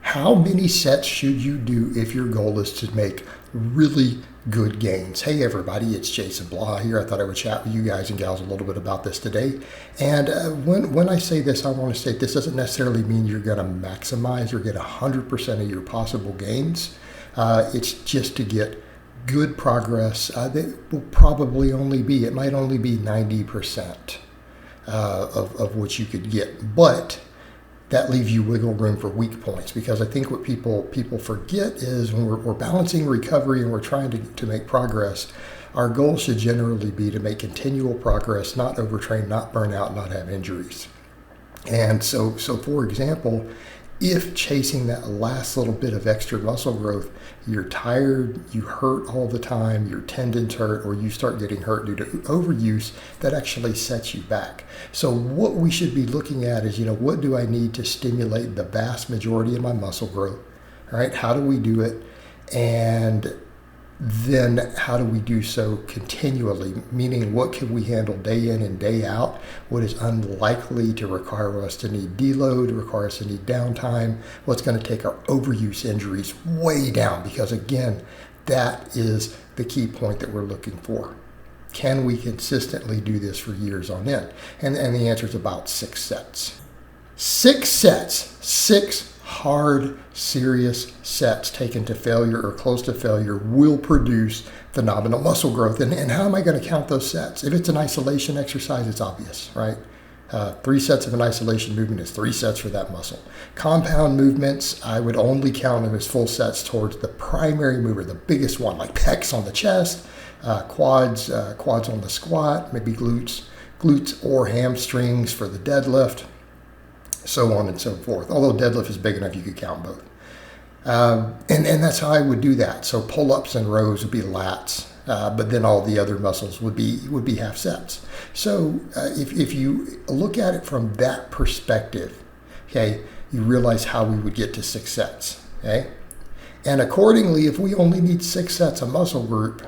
How many sets should you do if your goal is to make really good gains? Hey everybody, it's Jason Blaha here. I thought I would chat with you guys and gals a little bit about this today. And when I say this, I want to say this doesn't necessarily mean you're going to maximize or get 100% of your possible gains. It's just to get good progress. That will probably only be, it might only be 90% of what you could get. But that leaves you wiggle room for weak points, because I think what people forget is when we're balancing recovery and we're trying to make progress, our goal should generally be to make continual progress, not overtrain, not burn out, not have injuries. And so for example, if chasing that last little bit of extra muscle growth, you're tired, you hurt all the time, your tendons hurt, or you start getting hurt due to overuse, that actually sets you back. So what we should be looking at is, what do I need to stimulate the vast majority of my muscle growth? All right, how do we do it? And then how do we do so continually? Meaning, what can we handle day in and day out? What is unlikely to require us to need deload, require us to need downtime? What's going to take our overuse injuries way down? Because again, that is the key point that we're looking for. Can we consistently do this for years on end? And the answer is about 6 sets. 6 sets, 6 hard, serious sets taken to failure or close to failure will produce phenomenal muscle growth. And how am I going to count those sets? If it's an isolation exercise, it's obvious, right? 3 sets of an isolation movement is 3 sets for that muscle. Compound movements, I would only count them as full sets towards the primary mover, the biggest one, like pecs on the chest, quads on the squat, maybe glutes or hamstrings for the deadlift, so on and so forth. Although deadlift is big enough, you could count both. And that's how I would do that. So pull-ups and rows would be lats, but then all the other muscles would be half sets. So if you look at it from that perspective, okay, you realize how we would get to 6 sets, okay? And accordingly, if we only need 6 sets of muscle group,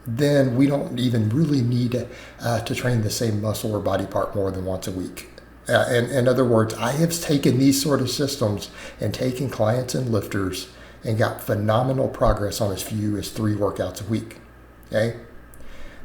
then we don't even really need to train the same muscle or body part more than once a week. In other words, I have taken these sort of systems and taken clients and lifters and got phenomenal progress on as few as 3 workouts a week. Okay?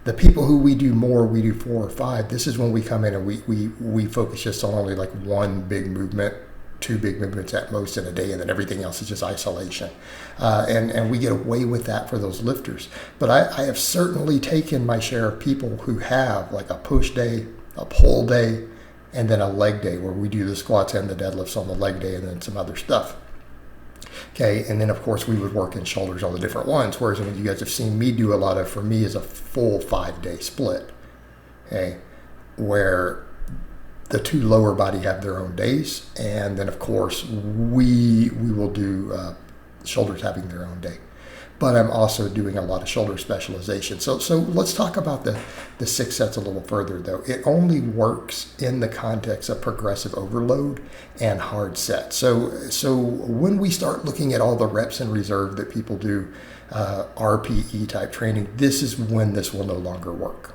The people who we do 4 or 5, this is when we come in and we focus just on only like 1 big movement, 2 big movements at most in a day, and then everything else is just isolation. And we get away with that for those lifters. But I have certainly taken my share of people who have like a push day, a pull day, and then a leg day where we do the squats and the deadlifts on the leg day and then some other stuff. Okay, and then of course we would work in shoulders on the different ones, whereas what you guys have seen me do a lot of, for me, is a full 5-day split, okay, where the 2 lower body have their own days, and then of course we will do shoulders having their own day. But I'm also doing a lot of shoulder specialization. So let's talk about the 6 sets a little further, though. It only works in the context of progressive overload and hard sets. So when we start looking at all the reps in reserve that people do, RPE type training, this is when this will no longer work.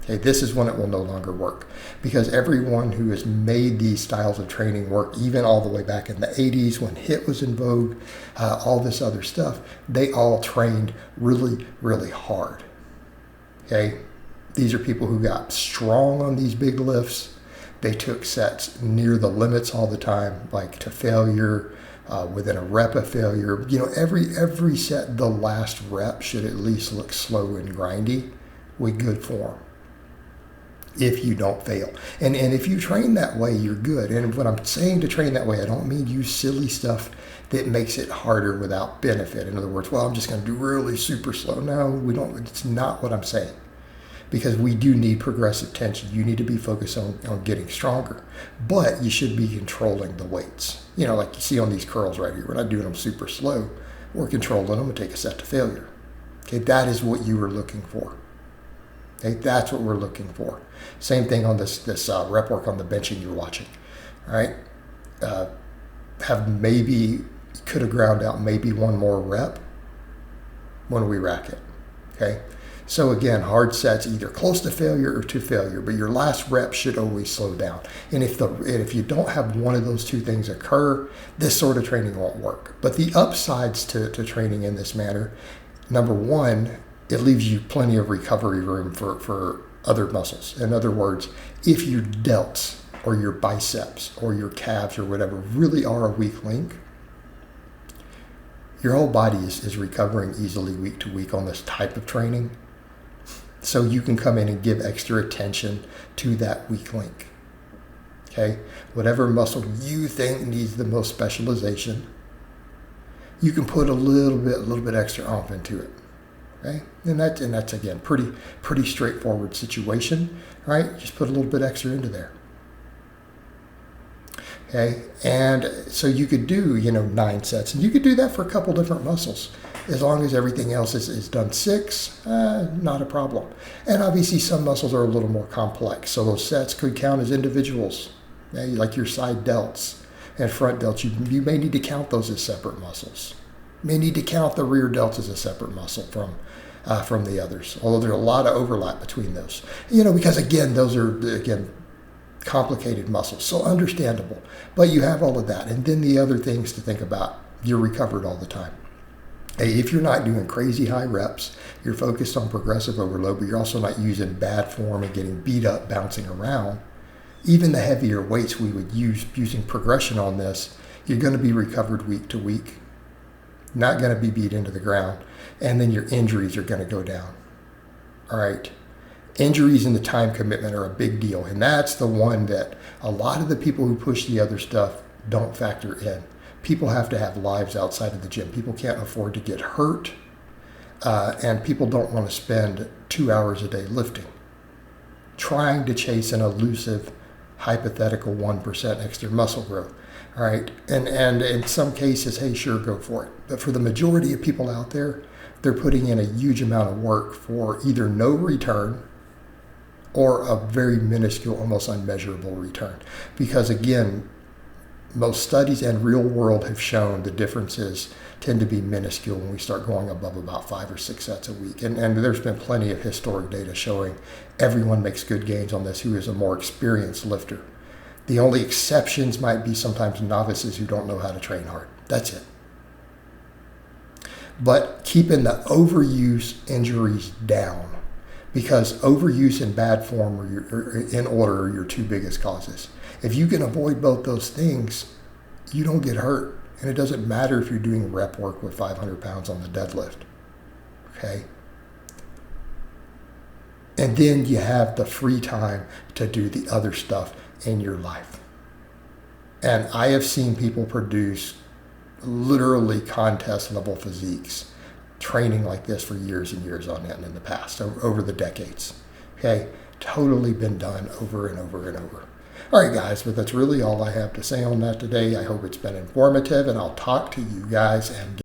Okay, this is when it will no longer work, because everyone who has made these styles of training work, even all the way back in the 80s when HIIT was in vogue, all this other stuff, they all trained really, really hard. Okay, these are people who got strong on these big lifts. They took sets near the limits all the time, like to failure, within a rep of failure. Every set, the last rep should at least look slow and grindy with good form, if you don't fail. And if you train that way, you're good. And when I'm saying to train that way, I don't mean use silly stuff that makes it harder without benefit. In other words, well, I'm just going to do really super slow. No, we don't. It's not what I'm saying. Because we do need progressive tension. You need to be focused on getting stronger. But you should be controlling the weights. Like you see on these curls right here. We're not doing them super slow. We're controlling them and take a set to failure. Okay, that is what you were looking for. Okay, that's what we're looking for. Same thing on this rep work on the benching you're watching. All right, could have ground out maybe 1 more rep when we rack it. Okay, So again, hard sets either close to failure or to failure, but your last rep should always slow down. And if you don't have one of those two things occur, this sort of training won't work. But the upsides to training in this manner, number one, it leaves you plenty of recovery room for other muscles. In other words, if your delts or your biceps or your calves or whatever really are a weak link, your whole body is recovering easily week to week on this type of training. So you can come in and give extra attention to that weak link. Okay? Whatever muscle you think needs the most specialization, you can put a little bit extra oomph into it. Okay? And that's again pretty straightforward situation, right? Just put a little bit extra into there. Okay, and so you could do 9 sets, and you could do that for a couple different muscles, as long as everything else is done 6, not a problem. And obviously some muscles are a little more complex, so those sets could count as individuals, okay? Like your side delts and front delts. You may need to count those as separate muscles. You may need to count the rear delts as a separate muscle from the others, although there's a lot of overlap between those. Because again, those are complicated muscles, so understandable. But you have all of that, and then the other things to think about, you're recovered all the time. Hey, if you're not doing crazy high reps, you're focused on progressive overload, but you're also not using bad form and getting beat up bouncing around, even the heavier weights we would use using progression on this, you're going to be recovered week to week, not going to be beat into the ground, and then your injuries are going to go down. All right. Injuries and the time commitment are a big deal, and that's the one that a lot of the people who push the other stuff don't factor in. People have to have lives outside of the gym. People can't afford to get hurt, and people don't want to spend 2 hours a day lifting, trying to chase an elusive, hypothetical 1% extra muscle growth. All right, and in some cases, hey, sure, go for it. But for the majority of people out there, they're putting in a huge amount of work for either no return or a very minuscule, almost unmeasurable return. Because again, most studies and real world have shown the differences tend to be minuscule when we start going above about 5 or 6 sets a week. And there's been plenty of historic data showing everyone makes good gains on this who is a more experienced lifter. The only exceptions might be sometimes novices who don't know how to train hard. That's it. But keeping the overuse injuries down, because overuse and bad form are in order are your 2 biggest causes. If you can avoid both those things, you don't get hurt. And it doesn't matter if you're doing rep work with 500 pounds on the deadlift. Okay? And then you have the free time to do the other stuff in your life. And I have seen people produce literally contest level physiques training like this for years and years on end in the past, over the decades. Okay, totally been done over and over and over. All right, guys, but that's really all I have to say on that today. I hope it's been informative, and I'll talk to you guys and